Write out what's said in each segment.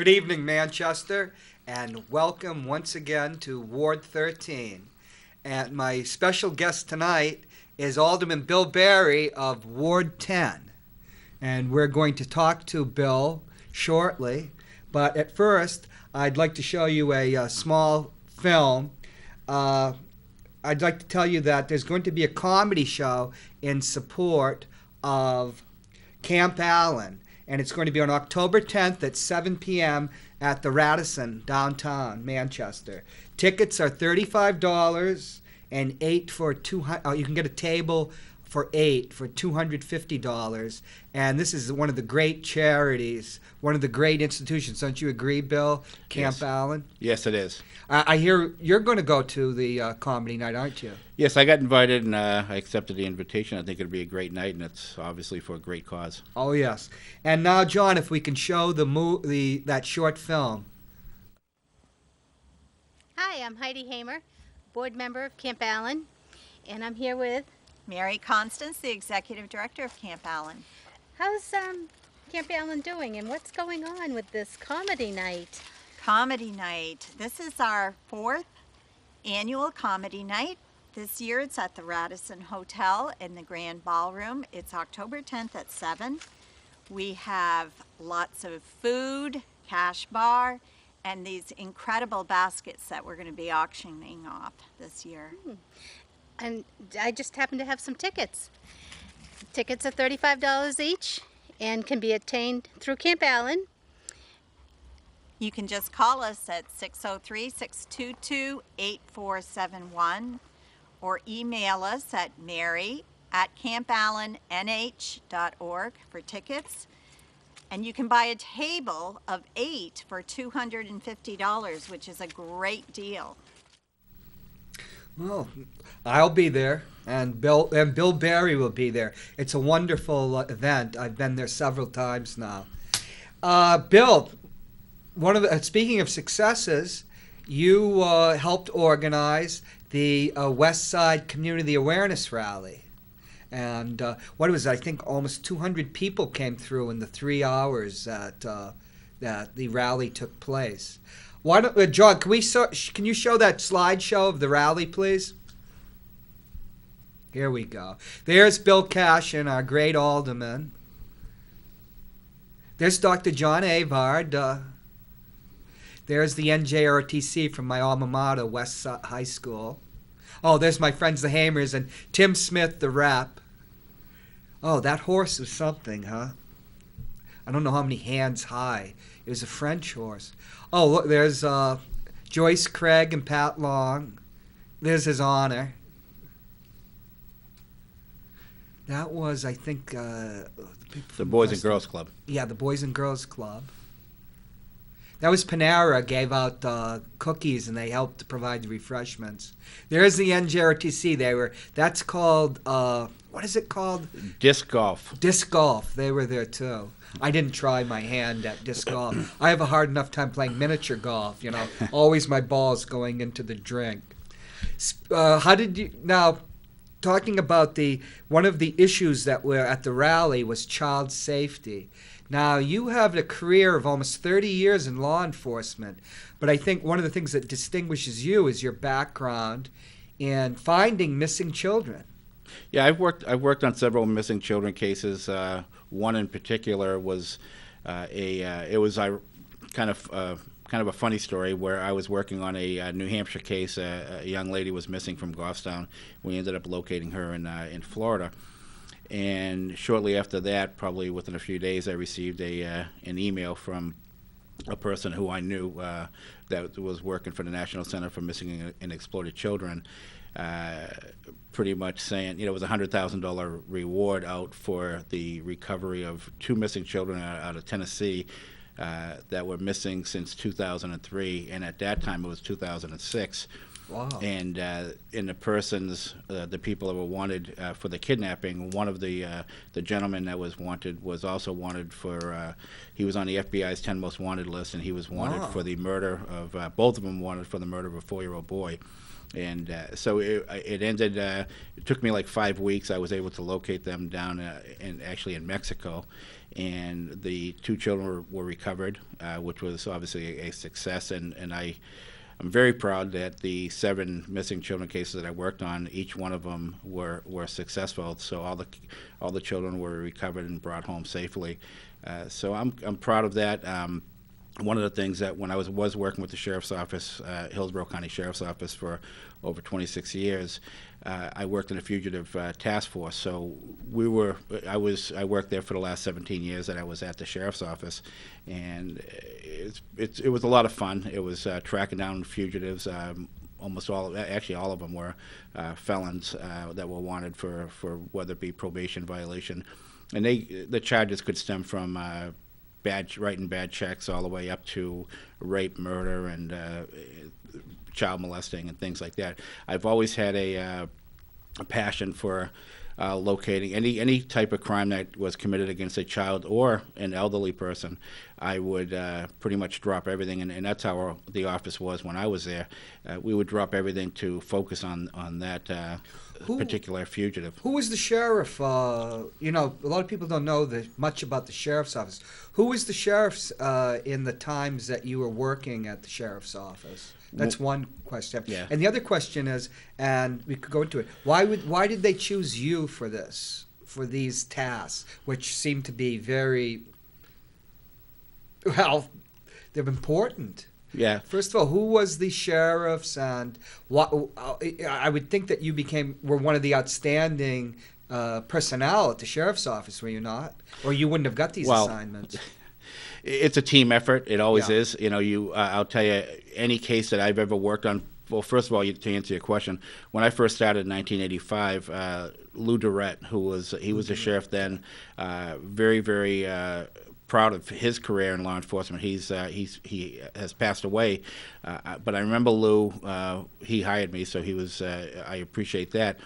Good evening, Manchester, and welcome once again to Ward 13. And my special guest tonight is Alderman Bill Barry of Ward 10. And we're going to talk to Bill shortly. But at first, I'd like to show you a small film. I'd like to tell you that there's going to be a comedy show in support of Camp Allen. And it's going to be on October 10th at 7 p.m. at the Radisson, downtown Manchester. Tickets are $35 and 8 for 200. You can get a table for 8 for $250. And this is one of the great charities, one of the great institutions. Don't you agree, Bill? Camp Allen? Yes, it is. I hear you're going to go to the comedy night, aren't you? Yes, I got invited and I accepted the invitation. I think it'll be a great night, and it's obviously for a great cause. Oh, yes. And now, John, if we can show that short film. Hi, I'm Heidi Hamer, board member of Camp Allen, and I'm here with... Mary Constance, the executive director of Camp Allen. How's Camp Allen doing, and what's going on with this comedy night? Comedy night. This is our 4th annual comedy night. This year it's at the Radisson Hotel in the Grand Ballroom. It's October 10th at 7. We have lots of food, cash bar, and these incredible baskets that we're going to be auctioning off this year. And I just happen to have some tickets. Tickets are $35 each and can be obtained through Camp Allen. You can just call us at 603-622-8471 or email us at mary@campallennh.org for tickets. And you can buy a table of 8 for $250, which is a great deal. Well, I'll be there, and Bill Barry will be there. It's a wonderful event. I've been there several times now. Bill, speaking of successes, you helped organize the West Side Community Awareness Rally, and what was it? I think almost 200 people came through in the 3 hours that the rally took place. Why don't, John, can you show that slideshow of the rally, please? Here we go. There's Bill Cashin, our great alderman. There's Dr. John Avard. There's the NJROTC from my alma mater, West High School. Oh, there's my friends the Hamers and Tim Smith, the rep. Oh, that horse was something, huh? I don't know how many hands high. It was a French horse. Oh, look, there's Joyce Craig and Pat Long. There's His Honor. That was, I think, the Boys and Girls Club. Yeah, the Boys and Girls Club. That was Panera gave out cookies, and they helped to provide the refreshments. There's the NJROTC. That's called, what is it called? Disc golf. Disc golf. They were there too. I didn't try my hand at disc golf. I have a hard enough time playing miniature golf, always my balls going into the drink. Now, talking about one of the issues that were at the rally was child safety. Now, you have a career of almost 30 years in law enforcement, but I think one of the things that distinguishes you is your background in finding missing children. Yeah, I've worked on several missing children cases. One in particular was kind of a funny story where I was working on a New Hampshire case. A young lady was missing from Goffstown. We ended up locating her in Florida. And shortly after that, probably within a few days, I received an email from a person who I knew that was working for the National Center for Missing and Exploited Children, pretty much saying, it was a $100,000 reward out for the recovery of 2 missing children out of Tennessee that were missing since 2003, and at that time it was 2006. Wow. And in the persons, the people that were wanted for the kidnapping, one of the gentlemen that was wanted was also wanted for, he was on the FBI's 10 most wanted list, and he was wanted for the murder of, both of them wanted for the murder of a 4-year-old boy. And so it ended. It took me like 5 weeks. I was able to locate them down in Mexico, and the 2 children were recovered, which was obviously a success. And I'm very proud that the 7 missing children cases that I worked on, each one of them were successful. So all the children were recovered and brought home safely. So I'm proud of that. One of the things that when I was working with the Sheriff's Office, Hillsborough County Sheriff's Office, for over 26 years, I worked in a fugitive task force. So I worked there for the last 17 years that I was at the Sheriff's Office, and it was a lot of fun. It was tracking down fugitives. Almost all of them were felons that were wanted for whether it be probation violation, and the charges could stem from writing bad checks all the way up to rape, murder, and child molesting and things like that. I've always had a passion for locating any type of crime that was committed against a child or an elderly person. I would pretty much drop everything, and that's how the office was when I was there. We would drop everything to focus on that particular fugitive. Who was the sheriff? A lot of people don't know much about the sheriff's office. Who was the sheriff in the times that you were working at the sheriff's office? That's one question. Yeah. And the other question is, and we could go into it, why did they choose you for these tasks, which seem to be they're important. Yeah. First of all, who was the sheriffs, and what? I would think that you were one of the outstanding personnel at the sheriff's office, were you not? Or you wouldn't have got these assignments. It's a team effort. It always Yeah. is. I'll tell you, any case that I've ever worked on. Well, first of all, to answer your question, when I first started in 1985, Lou Durrett, he was the sheriff then, very, very proud of his career in law enforcement. He has passed away, but I remember Lou. He hired me, so he was. I appreciate that.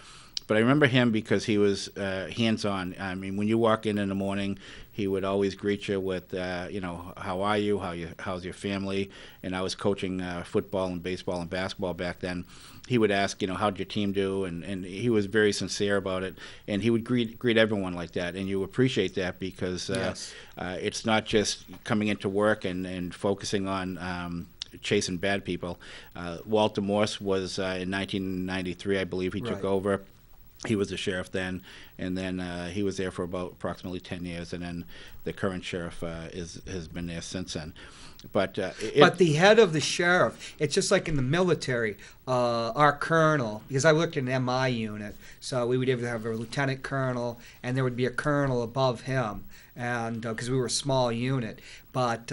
But I remember him because he was hands-on. I mean, when you walk in the morning, he would always greet you with, how are you? How's your family? And I was coaching football and baseball and basketball back then. He would ask, how'd your team do? And he was very sincere about it. And he would greet everyone like that. And you appreciate that because Yes. It's not just coming into work and focusing on chasing bad people. Walter Morse was in 1993, I believe, he took Right. over. He was the sheriff then, and then he was there for about approximately 10 years, and then the current sheriff has been there since then. But the head of the sheriff, it's just like in the military, our colonel, because I worked in an MI unit, so we would either have a lieutenant colonel, and there would be a colonel above him, and because we were a small unit. But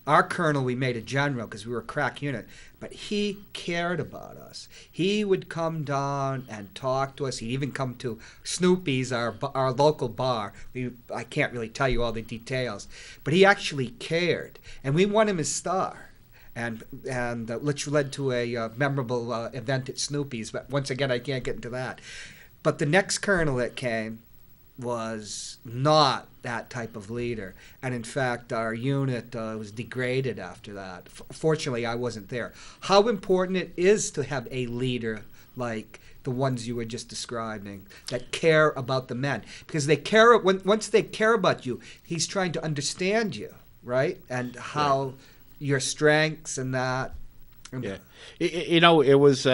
our colonel, we made a general because we were a crack unit, but he cared about us. He would come down and talk to us. He'd even come to Snoopy's, our local bar. I can't really tell you all the details, but he actually cared, and we won him his star, and which led to a memorable event at Snoopy's. But once again, I can't get into that. But the next colonel that came was not that type of leader, and in fact our unit was degraded after that. Fortunately, I wasn't there. How important it is to have a leader like the ones you were just describing that care about the men, because they care. Once they care about you, he's trying to understand you, right? And how your strengths and that. Yeah, it was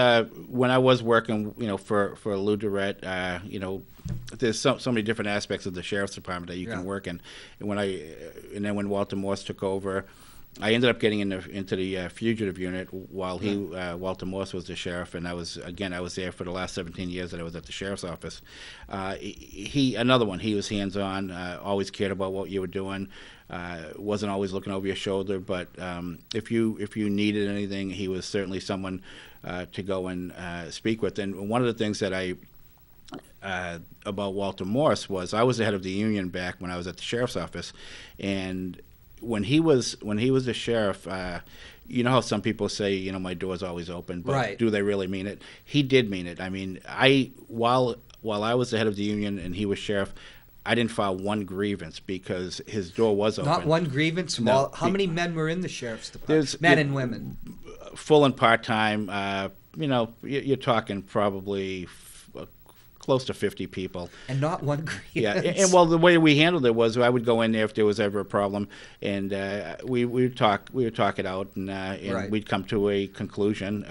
when I was working, for Lou Durrett. There's so many different aspects of the sheriff's department that you can work in. And then when Walter Morse took over, I ended up getting into the fugitive unit while Walter Morse was the sheriff, and I was there for the last 17 years that I was at the sheriff's office. Another one. He was hands-on, always cared about what you were doing. Wasn't always looking over your shoulder, but if you needed anything, he was certainly someone to go and speak with. And one of the things that about Walter Morse was I was the head of the union back when I was at the sheriff's office, and when he was the sheriff, you know how some people say, my door's always open, but right. Do they really mean it? He did mean it. I mean, while I was the head of the union and he was sheriff, I didn't file one grievance because his door was open. Not one grievance? No. How many men were in the sheriff's department? Men and women? Full and part-time, you're talking probably close to 50 people. And not one grievance. Yeah, and well, the way we handled it was I would go in there if there was ever a problem, and we would talk it out, and Right. we'd come to a conclusion,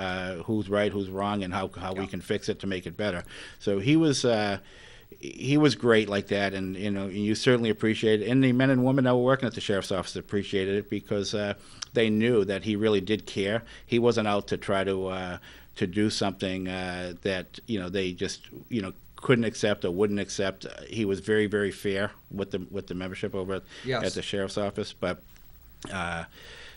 who's right, who's wrong, and how we can fix it to make it better. So he was great like that, and you certainly appreciate it. And the men and women that were working at the sheriff's office appreciated it because they knew that he really did care. He wasn't out to try to do something that they just couldn't accept or wouldn't accept. He was very, very fair with the membership over Yes. at the sheriff's office. But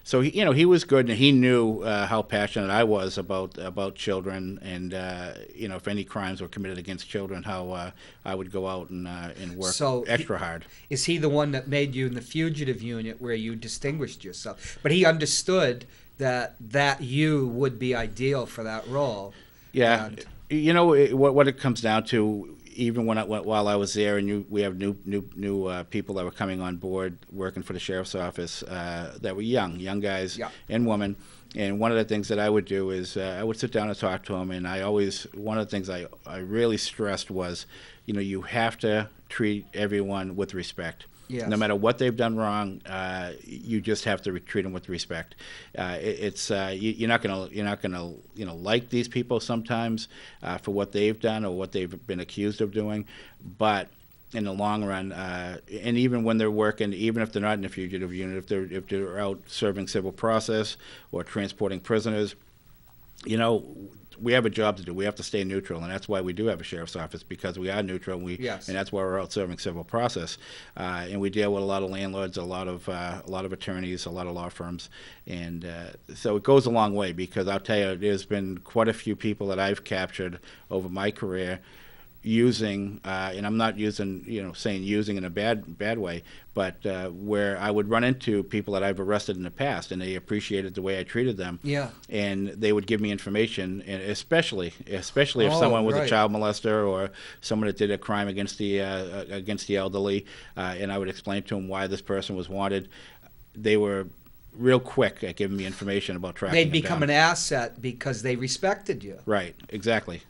so he was good, and he knew how passionate I was about children, and if any crimes were committed against children, how I would go out and work So extra hard. Is he the one that made you in the fugitive unit where you distinguished yourself? But he understood that you would be ideal for that role. Yeah, And- what it comes down to, even while I was there, and we have new people that were coming on board working for the sheriff's office that were young guys Yeah. and women. And one of the things that I would do is I would sit down and talk to them, and one of the things I really stressed was, you have to treat everyone with respect. Yes. No matter what they've done wrong, you just have to treat them with respect. You're not gonna like these people sometimes for what they've done or what they've been accused of doing, but in the long run, and even when they're working, even if they're not in the fugitive unit, if they're out serving civil process or transporting prisoners, we have a job to do. We have to stay neutral, and that's why we do have a sheriff's office, because we are neutral, and Yes. and that's why we're out serving civil process. And we deal with a lot of landlords, a lot of attorneys, a lot of law firms, and so it goes a long way. Because I'll tell you, there's been quite a few people that I've captured over my career using, and I'm not saying using in a bad way, but where I would run into people that I've arrested in the past, and they appreciated the way I treated them. Yeah. And they would give me information, and especially if Oh, someone was right. a child molester or someone that did a crime against the elderly, and I would explain to them why this person was wanted. They were real quick at giving me information about tracking They'd them become down. an asset because they respected you. Right, exactly.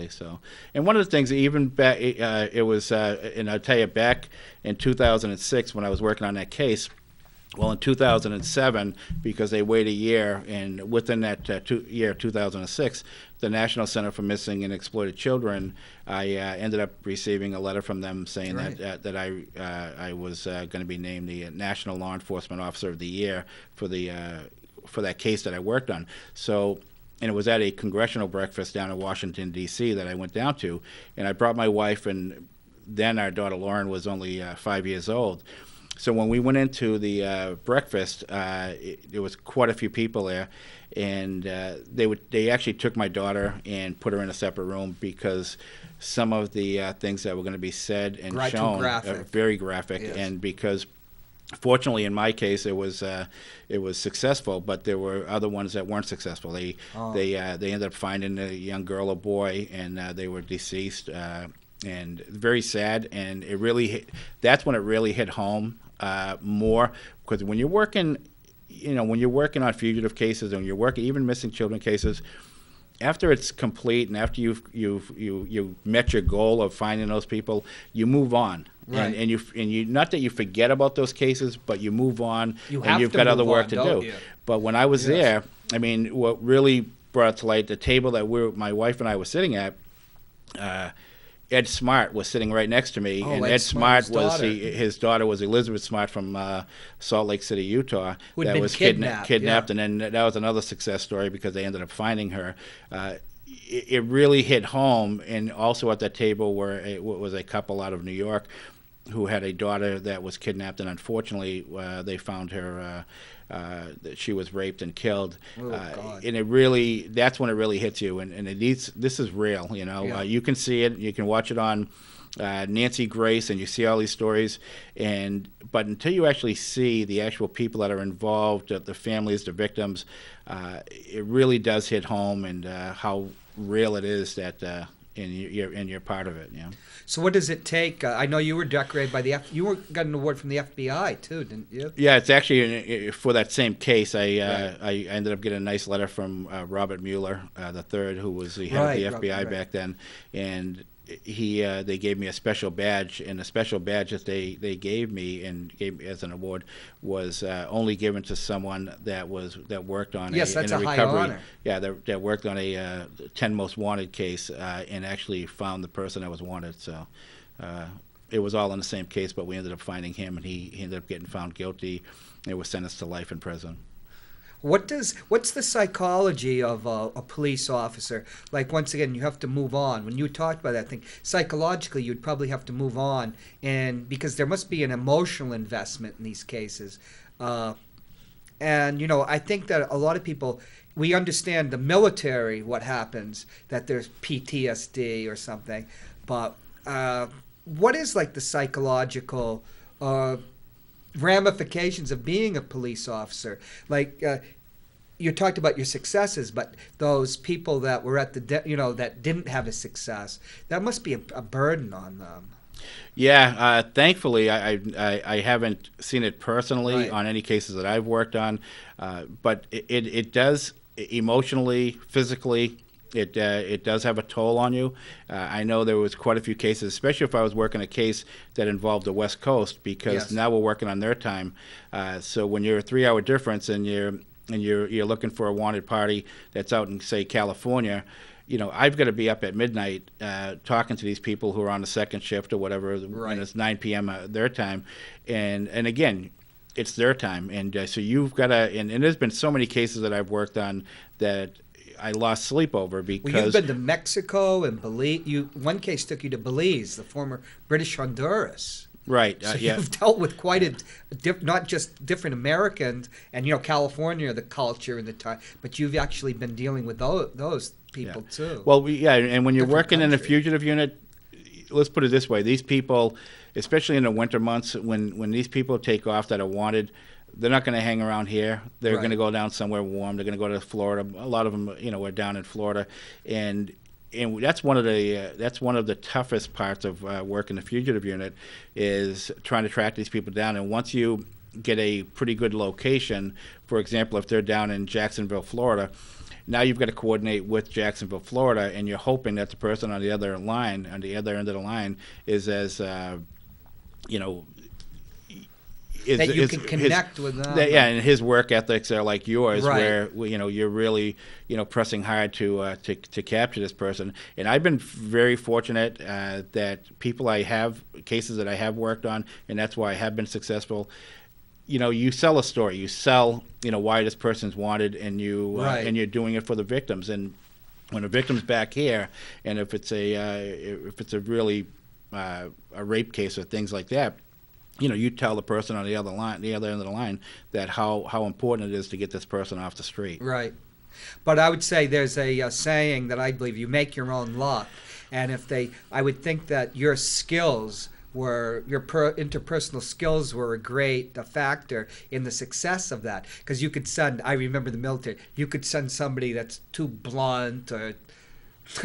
So, and one of the things, even back, it was, and I'll tell you, back in 2006 when I was working on that case, well, in 2007, because they wait a year, and within that year, 2006, the National Center for Missing and Exploited Children, I ended up receiving a letter from them saying Right. that I was going to be named the National Law Enforcement Officer of the Year for that case that I worked on. So. And it was at a congressional breakfast down in Washington, D.C. that I went down to. And I brought my wife, and then our daughter Lauren was only 5 years old. So when we went into the breakfast, there was quite a few people there. And they actually took my daughter and put her in a separate room because some of the things that were going to be said and Too shown graphic. are very graphic. Yes. And because fortunately, in my case, it was successful, but there were other ones that weren't successful. They ended up finding a young girl or boy, and they were deceased, and very sad. And that's when it really hit home more, because when you're working, on fugitive cases, and you're working even missing children cases, after it's complete and after you've met your goal of finding those people, you move on. Right. And you not that you forget about those cases, but you move on, You and have you've to got other move work on, to don't do. you? But when I was Yes. there, I mean, what really brought it to light, the table that my wife and I were sitting at, Ed Smart was sitting right next to me, Oh, and Ed Ed Smart Smart's was daughter. his daughter was Elizabeth Smart from Salt Lake City, Utah, Who'd that been was kidnapped, kidnapped, yeah. and then that was another success story because they ended up finding her. It really hit home, and also at that table was a couple out of New York who had a daughter that was kidnapped, and unfortunately they found her. That she was raped and killed, Oh, God. and that's when it really hits you, and this is real. Yeah. You can see it, you can watch it on Nancy Grace, and you see all these stories, but until you actually see the actual people that are involved, the families, the victims, it really does hit home, and how real it is that and you're part of it. You know. So what does it take? I know you were decorated by got an award from the FBI too, didn't you? Yeah, it's actually for that same case. I ended up getting a nice letter from Robert Mueller the third, who was the head of the FBI back then, and they gave me a special badge, and the special badge that they gave me as an award was only given to someone that worked on that's in a a high recovery. honor. Yeah, that worked on a 10 most wanted case and actually found the person that was wanted. So it was all in the same case, but we ended up finding him, and he ended up getting found guilty and was sentenced to life in prison. What's the psychology of a police officer? Like, once again, you have to move on. When you talked about that, I think psychologically you'd probably have to move on, and because there must be an emotional investment in these cases. And I think that a lot of people, we understand the military, what happens, that there's PTSD or something, but what is like the psychological ramifications of being a police officer? Like, you talked about your successes, but those people that were at that didn't have a success, that must be a burden on them. Yeah, thankfully I haven't seen it personally Right. on any cases that I've worked on, but it does emotionally, physically. It does have a toll on you. I know there was quite a few cases, especially if I was working a case that involved the West Coast, because now we're working on their time. So when you're a 3-hour difference and you're looking for a wanted party that's out in, say, California, I've got to be up at midnight talking to these people who are on the second shift or whatever, and it's 9 p.m. Their time, and again, it's their time, and so you've got to. And there's been so many cases that I've worked on that I lost sleep over because. Well, you've been to Mexico and Belize. One case took you to Belize, the former British Honduras. Right. So yeah. you've dealt with quite not just different Americans and California, the culture and the time, but you've actually been dealing with those people too. Well, and when you're Different working in a country. fugitive unit, let's put it this way: these people, especially in the winter months, when these people take off that are wanted, they're not going to hang around here. They're going to go down somewhere warm. They're going to go to Florida. A lot of them, are down in Florida, and that's one of the toughest parts of working the fugitive unit is trying to track these people down. And once you get a pretty good location, for example, if they're down in Jacksonville, Florida, now you've got to coordinate with Jacksonville, Florida, and you're hoping that the person on the other end of the line, is as that you can connect with them. And his work ethics are like yours, Right. where you're really pressing hard to capture this person. And I've been very fortunate that cases that I have worked on, and that's why I have been successful. You sell a story. You sell why this person's wanted, and and you're doing it for the victims. And when a victim's back here, and if it's a really a rape case or things like that, you tell the person on the other end of the line, that how important it is to get this person off the street. Right. But I would say there's a saying that I believe: you make your own luck. And I would think that your skills interpersonal skills were a great factor in the success of that. Because you could I remember the military, you could send somebody that's too blunt or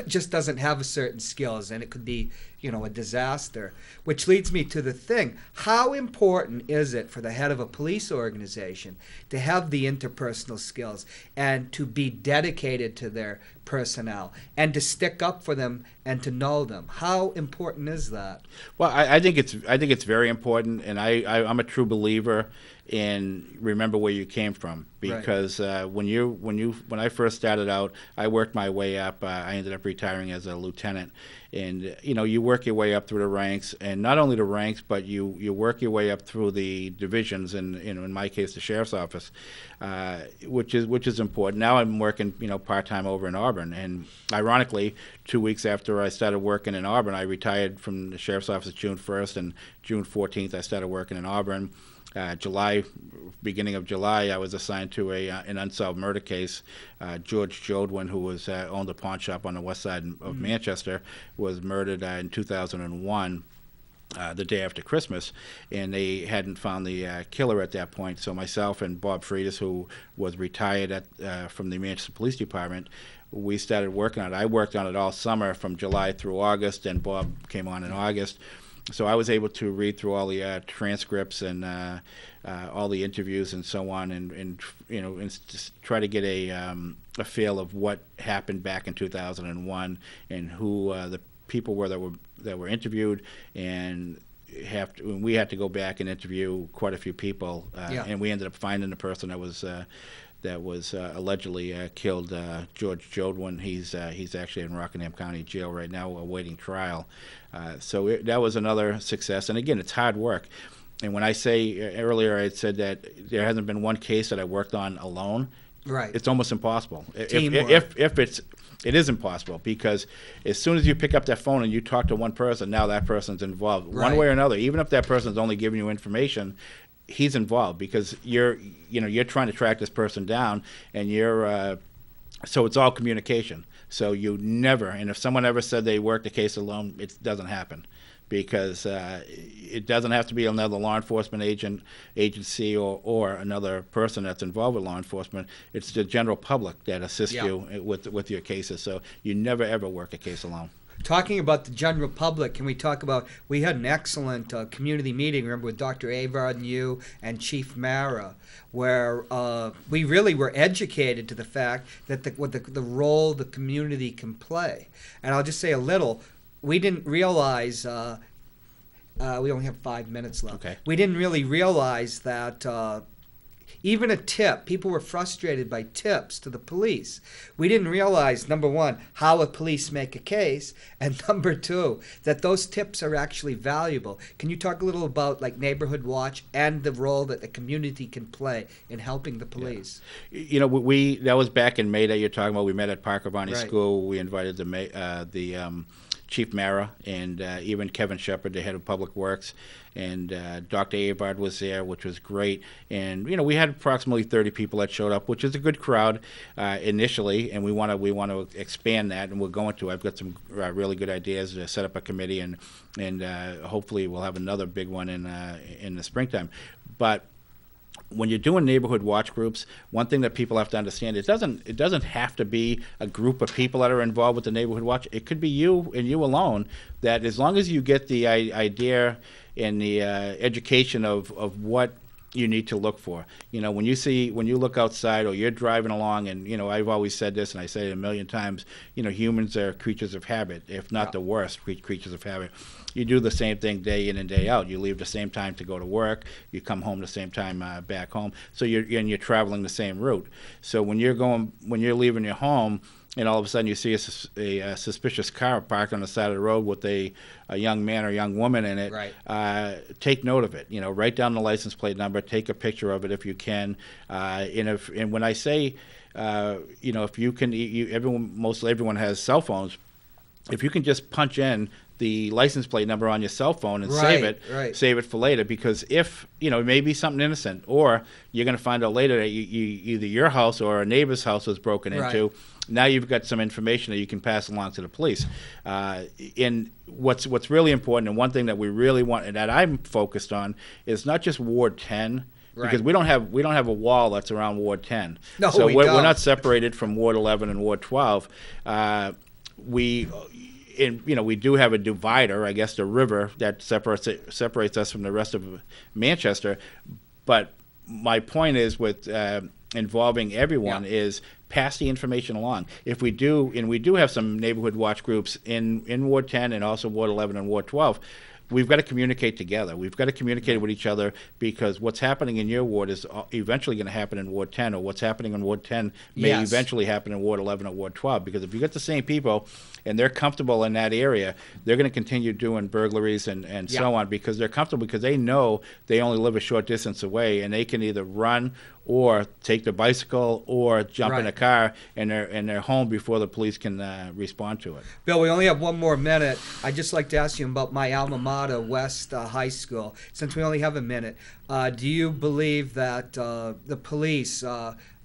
just doesn't have a certain skills, and it could be a disaster. Which leads me to the thing: how important is it for the head of a police organization to have the interpersonal skills and to be dedicated to their personnel and to stick up for them and to know them? How important is that? Well, I think it's very important, and I'm a true believer in remember where you came from, because when I first started out, I worked my way up. I ended up retiring as a lieutenant, and you work your way up through the ranks, and not only the ranks, but you work your way up through the divisions, and in my case, the sheriff's office, which is important. Now I'm working part-time over in Auburn, and ironically, 2 weeks after I started working in Auburn, I retired from the sheriff's office June 1st, and June 14th I started working in Auburn. Beginning of July, I was assigned to an unsolved murder case. George Jodwin, who owned a pawn shop on the west side of Manchester, was murdered in 2001. the day after Christmas, and they hadn't found the killer at that point. So myself and Bob Freitas, who was retired from the Manchester Police Department, we started working on it. I worked on it all summer from July through August, and Bob came on in August. So I was able to read through all the transcripts and all the interviews and so on, and just try to get a feel of what happened back in 2001 and who the people were that were interviewed, and we had to go back and interview quite a few people, and we ended up finding the person that was allegedly killed, George Jodwin. He's actually in Rockingham County Jail right now awaiting trial. So that was another success. And again, it's hard work. And when I say earlier, I said that there hasn't been one case that I worked on alone. Right. It's almost impossible. Teamwork. It is impossible, because as soon as you pick up that phone and you talk to one person, now that person's involved one way or another. Even if that person's only giving you information, he's involved, because you're trying to track this person down, and so it's all communication. So you never, and if someone ever said they worked a case alone, it doesn't happen, because it doesn't have to be another law enforcement agency or another person that's involved with law enforcement. It's the general public that assists you with your cases. So you never ever work a case alone. Talking about the general public, can we talk about, we had an excellent community meeting, remember, with Dr. Avard and you and Chief Mara, where we really were educated to the fact that the role the community can play. And I'll just say a little, we didn't realize, we only have 5 minutes left. Okay. We didn't really realize that even a tip, people were frustrated by tips to the police. We didn't realize, number one, how a police make a case, and number two, that those tips are actually valuable. Can you talk a little about like Neighborhood Watch and the role that the community can play in helping the police? Yeah. That was back in May that you're talking about. We met at Parker Varney School. We invited the Chief Mara and even Kevin Shepard, the head of Public Works, and Dr. Avard was there, which was great. And we had approximately 30 people that showed up, which is a good crowd initially, and we want to expand that, and we're going to. I've got some really good ideas to set up a committee, and hopefully we'll have another big one in the springtime. But when you're doing neighborhood watch groups, one thing that people have to understand, it doesn't have to be a group of people that are involved with the neighborhood watch. It could be you and you alone, that as long as you get the idea and the education of what you need to look for. When you look outside or you're driving along, and I've always said this, and I say it a million times, humans are creatures of habit, if not the worst creatures of habit. You do the same thing day in and day out. You leave the same time to go to work. You come home the same time back home. So you're traveling the same route. So when you're leaving your home, and all of a sudden you see a suspicious car parked on the side of the road with a young man or young woman in it, take note of it. Write down the license plate number, take a picture of it if you can. And when I say, if you can, mostly everyone has cell phones. If you can just punch in the license plate number on your cell phone and save it for later, because if it may be something innocent, or you're going to find out later that either your house or a neighbor's house was broken into. Now you've got some information that you can pass along to the police. And what's really important, and one thing that we really want, and that I'm focused on, is not just Ward 10. Because we don't have a wall that's around Ward 10. No, so we're not separated from Ward 11 and Ward 12. We do have a divider, I guess, the river that separates us from the rest of Manchester. But my point is, with involving everyone, is pass the information along. If we do, and we do have some neighborhood watch groups in Ward 10 and also Ward 11 and Ward 12, we've got to communicate together. We've got to communicate with each other, because what's happening in your ward is eventually going to happen in Ward 10, or what's happening in Ward 10 may eventually happen in Ward 11 or Ward 12. Because if you get the same people and they're comfortable in that area, they're going to continue doing burglaries and so on, because they're comfortable, because they know they only live a short distance away, and they can either run or take the bicycle or jump in a car, and they're home before the police can respond to it. Bill, we only have one more minute. I'd just like to ask you about my alma mater, West High School. Since we only have a minute, do you believe that the police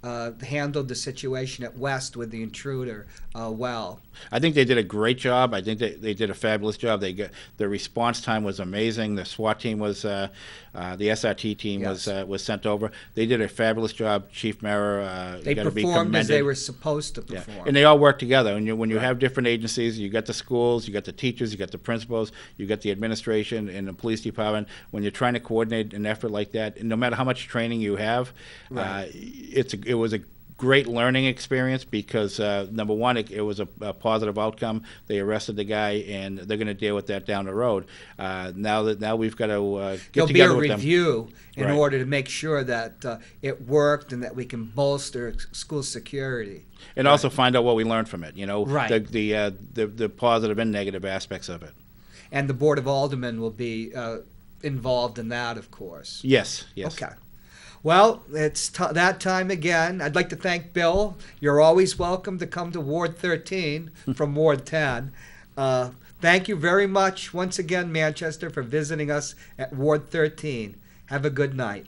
handled the situation at West with the intruder well. I think they did a great job. I think they did a fabulous job. Their response time was amazing. The SWAT team was, the SRT team Yes. was sent over. They did a fabulous job. Chief Mara, They got to be performed as commended. they were supposed to Yeah. perform. And they all work together. And when you have different agencies, you got the schools, you got the teachers, you got the principals, you got the administration and the police department. When you're trying to coordinate an effort like that, and no matter how much training you have, Right. it was a great learning experience because number one, it was a positive outcome. They arrested the guy, and they're going to deal with that down the road. Now we've got to get There'll be a together with them. review in Right. order to make sure that it worked and that we can bolster school security. And also find out what we learned from it. You know, Right. the positive and negative aspects of it. And the Board of Aldermen will be involved in that, of course. Yes. Okay. Well, it's that time again. I'd like to thank Bill. You're always welcome to come to Ward 13 from Ward 10. Thank you very much once again, Manchester, for visiting us at Ward 13. Have a good night.